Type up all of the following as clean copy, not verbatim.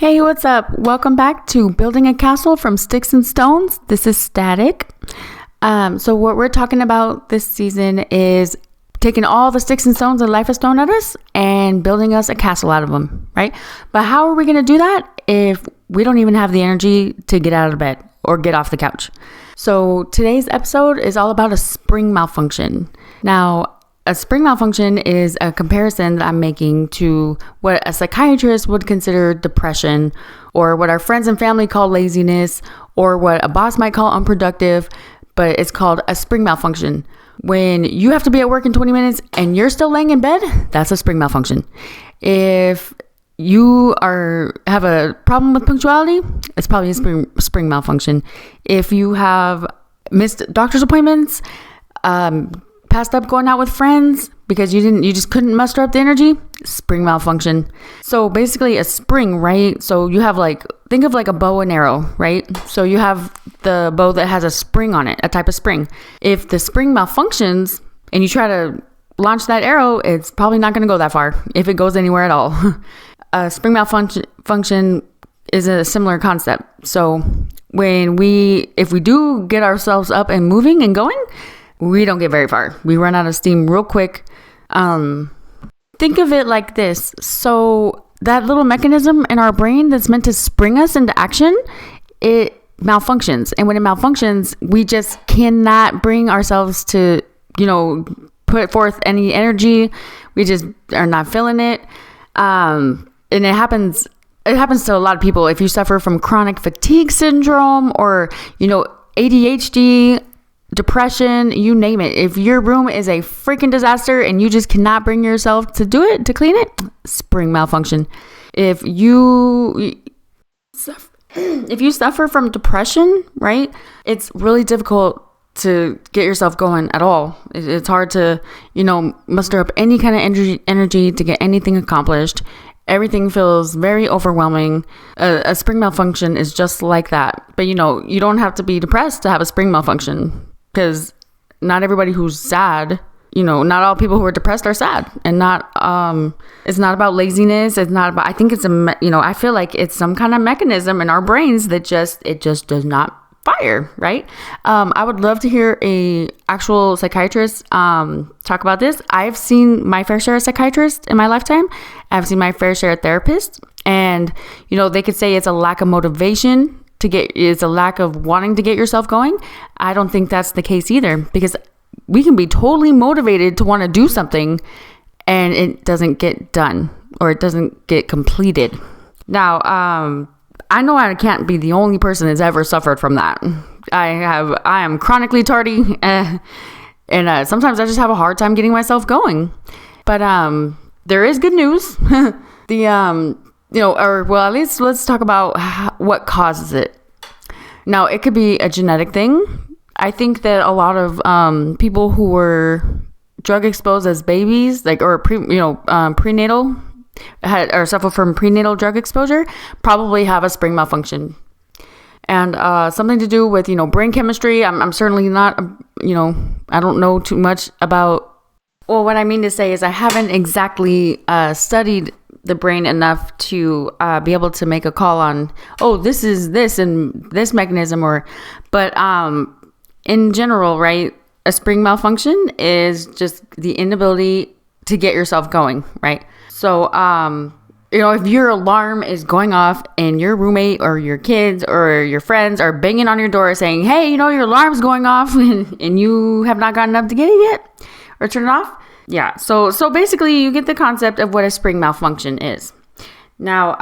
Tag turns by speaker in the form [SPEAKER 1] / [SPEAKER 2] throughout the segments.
[SPEAKER 1] Hey, what's up? Welcome back to Building a Castle from Sticks and Stones. This is Static. So what we're talking about this season is taking all the sticks and stones that life has thrown at us and building us a castle out of them, right? But how are we going to do that if we don't even have the energy to get out of bed or get off the couch? So today's episode is all about a spring malfunction. Now, a spring malfunction is a comparison that I'm making to what a psychiatrist would consider depression, or what our friends and family call laziness, or what a boss might call unproductive, but it's called a spring malfunction. When you have to be at work in 20 minutes and you're still laying in bed, that's a spring malfunction. If you have a problem with punctuality, it's probably a spring malfunction. If you have missed doctor's appointments, passed up going out with friends because you just couldn't muster up the energy, spring malfunction. So basically a spring, right? So you have think of like a bow and arrow, right? So you have the bow that has a spring on it, a type of spring. If the spring malfunctions and you try to launch that arrow, it's probably not going to go that far, if it goes anywhere at all. A spring malfunction is a similar concept. So if we do get ourselves up and moving and going, we don't get very far. We run out of steam real quick. Think of it like this. So that little mechanism in our brain that's meant to spring us into action, it malfunctions. And when it malfunctions, we just cannot bring ourselves to, put forth any energy. We just are not feeling it. And it happens to a lot of people. If you suffer from chronic fatigue syndrome or, ADHD, depression, you name it. If your room is a freaking disaster and you just cannot bring yourself to do it, to clean it, spring malfunction. If you suffer from depression, right, it's really difficult to get yourself going at all. It's hard to, muster up any kind of energy to get anything accomplished. Everything feels very overwhelming. A spring malfunction is just like that. But, you don't have to be depressed to have a spring malfunction. Because not everybody who's sad, not all people who are depressed are sad, and it's not about laziness. It's not about, I think it's I feel like it's some kind of mechanism in our brains that it just does not fire, right? I would love to hear a actual psychiatrist, talk about this. I've seen my fair share of psychiatrists in my lifetime. I've seen my fair share of therapists, and, they could say it's a lack of motivation it's a lack of wanting to get yourself going. I don't think that's the case either, because we can be totally motivated to want to do something and it doesn't get done, or it doesn't get completed. Now, I know I can't be the only person that's ever suffered from that. I am chronically tardy, and sometimes I just have a hard time getting myself going. But there is good news. At least let's talk about what causes it. Now, it could be a genetic thing. I think that a lot of people who were drug exposed as babies, prenatal, or suffer from prenatal drug exposure, probably have a spring malfunction. And something to do with, brain chemistry. I'm certainly not, I don't know too much about. Well, what I mean to say is I haven't exactly studied the brain enough to be able to make a call on, this is this and this mechanism, but in general, right, a spring malfunction is just the inability to get yourself going, right? So, if your alarm is going off and your roommate or your kids or your friends are banging on your door saying, hey, your alarm's going off and you have not gotten up to get it yet or turn it off. Yeah, so basically you get the concept of what a spring malfunction is. Now,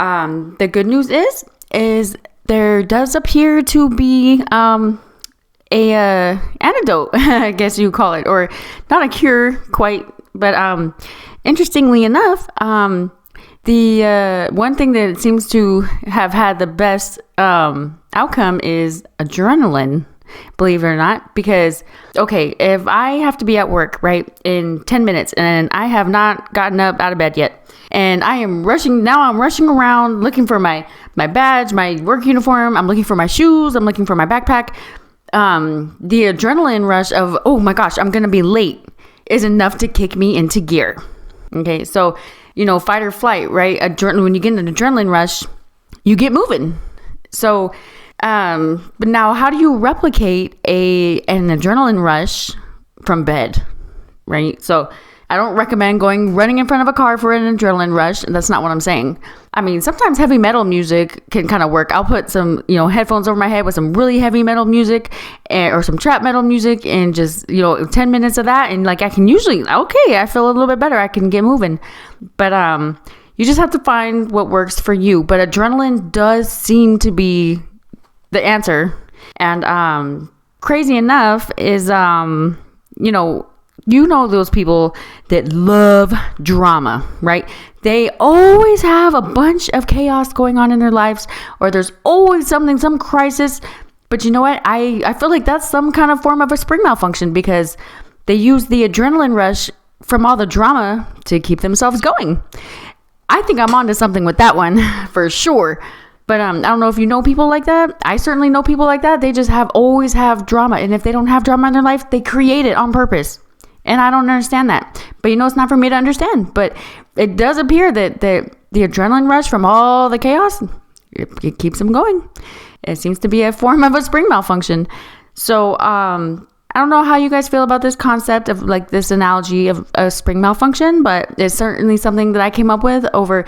[SPEAKER 1] the good news is there does appear to be a antidote, I guess you call it, or not a cure quite, but interestingly enough, the one thing that seems to have had the best outcome is adrenaline. Believe it or not, because, if I have to be at work, right, in 10 minutes and I have not gotten up out of bed yet, and I'm rushing around looking for my badge, my work uniform, I'm looking for my shoes, I'm looking for my backpack, the adrenaline rush of, oh my gosh, I'm going to be late is enough to kick me into gear. Okay, so, fight or flight, right? When you get an adrenaline rush, you get moving. So, but now how do you replicate an adrenaline rush from bed, right? So I don't recommend running in front of a car for an adrenaline rush. That's not what I'm saying. I mean, sometimes heavy metal music can kind of work. I'll put some, headphones over my head with some really heavy metal music or some trap metal music and just, 10 minutes of that. And like, I can usually, I feel a little bit better. I can get moving. But, you just have to find what works for you. But adrenaline does seem to be the answer. And, crazy enough is, those people that love drama, right? They always have a bunch of chaos going on in their lives, or there's always some crisis. But you know what? I feel like that's some kind of form of a spring malfunction because they use the adrenaline rush from all the drama to keep themselves going. I think I'm onto something with that one for sure. But I don't know if you know people like that. I certainly know people like that. They just always have drama. And if they don't have drama in their life, they create it on purpose. And I don't understand that. But it's not for me to understand. But it does appear that the adrenaline rush from all the chaos, it keeps them going. It seems to be a form of a spring malfunction. So I don't know how you guys feel about this concept of like this analogy of a spring malfunction, but it's certainly something that I came up with over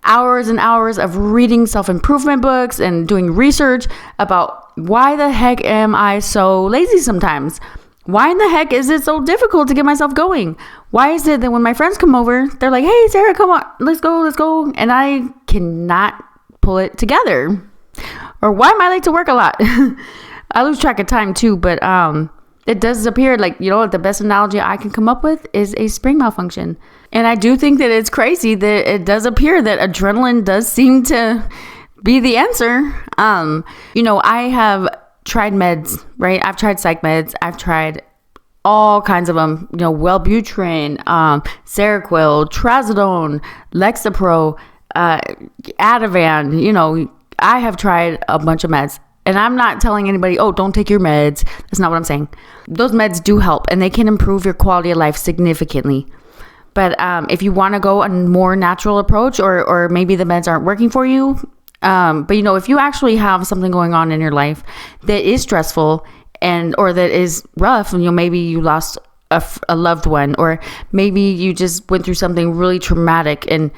[SPEAKER 1] hours and hours of reading self-improvement books and doing research about why the heck am I so lazy sometimes? Why in the heck is it so difficult to get myself going? Why is it that when my friends come over, they're like, hey, Sarah, come on, let's go. And I cannot pull it together. Or why am I late to work a lot? I lose track of time too, but it does appear like, the best analogy I can come up with is a spring malfunction. And I do think that it's crazy that it does appear that adrenaline does seem to be the answer. I have tried meds, right? I've tried psych meds. I've tried all kinds of them, Wellbutrin, Seroquel, Trazodone, Lexapro, Ativan, I have tried a bunch of meds. And I'm not telling anybody, oh, don't take your meds. That's not what I'm saying. Those meds do help and they can improve your quality of life significantly. But if you want to go a more natural approach or maybe the meds aren't working for you, but if you actually have something going on in your life that is stressful or that is rough, and maybe you lost a loved one, or maybe you just went through something really traumatic, and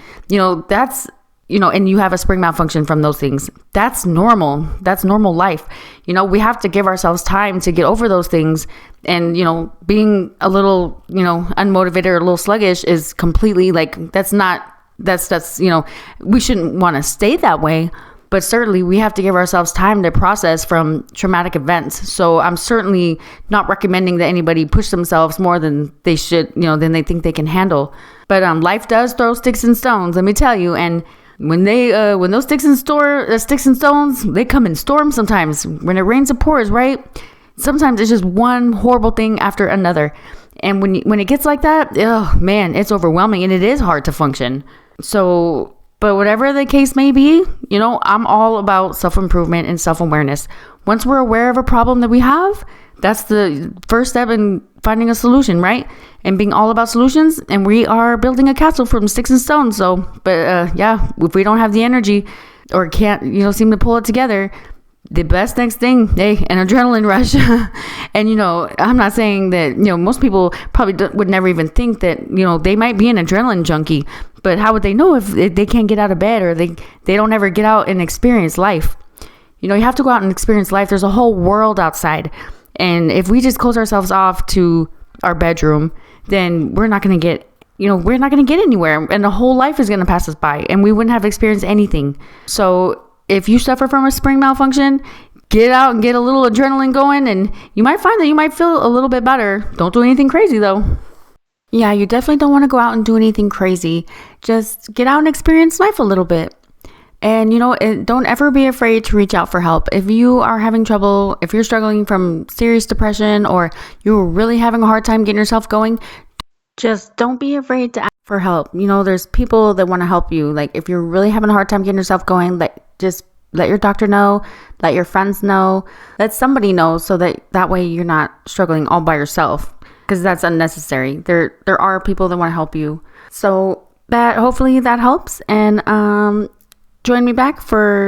[SPEAKER 1] that's and you have a spring malfunction from those things. That's normal. That's normal life. We have to give ourselves time to get over those things. And, being a little, unmotivated or a little sluggish is completely that's we shouldn't want to stay that way. But certainly we have to give ourselves time to process from traumatic events. So I'm certainly not recommending that anybody push themselves more than they should, than they think they can handle. But life does throw sticks and stones, let me tell you. And when those sticks and stones, they come in storms sometimes. When it rains, it pours, right? Sometimes it's just one horrible thing after another. And when it gets like that, oh man, it's overwhelming and it is hard to function. So, but whatever the case may be, I'm all about self-improvement and self-awareness. Once we're aware of a problem that we have, that's the first step in finding a solution, right? And being all about solutions. And we are building a castle from sticks and stones. So, but if we don't have the energy or can't, seem to pull it together, the best next thing, an adrenaline rush. And, I'm not saying that, most people probably would never even think that, they might be an adrenaline junkie. But how would they know if they can't get out of bed or they don't ever get out and experience life? You have to go out and experience life. There's a whole world outside. And if we just close ourselves off to our bedroom, then we're not going to get, anywhere. And the whole life is going to pass us by and we wouldn't have experienced anything. So if you suffer from a spring malfunction, get out and get a little adrenaline going and you might find that you might feel a little bit better. Don't do anything crazy though. Yeah, you definitely don't want to go out and do anything crazy. Just get out and experience life a little bit. And, don't ever be afraid to reach out for help. If you are having trouble, if you're struggling from serious depression or you're really having a hard time getting yourself going, just don't be afraid to ask for help. There's people that want to help you. Like if you're really having a hard time getting yourself going, just let your doctor know, let your friends know, let somebody know so that way you're not struggling all by yourself. Because that's unnecessary. There are people that want to help you. So hopefully that helps. And join me back for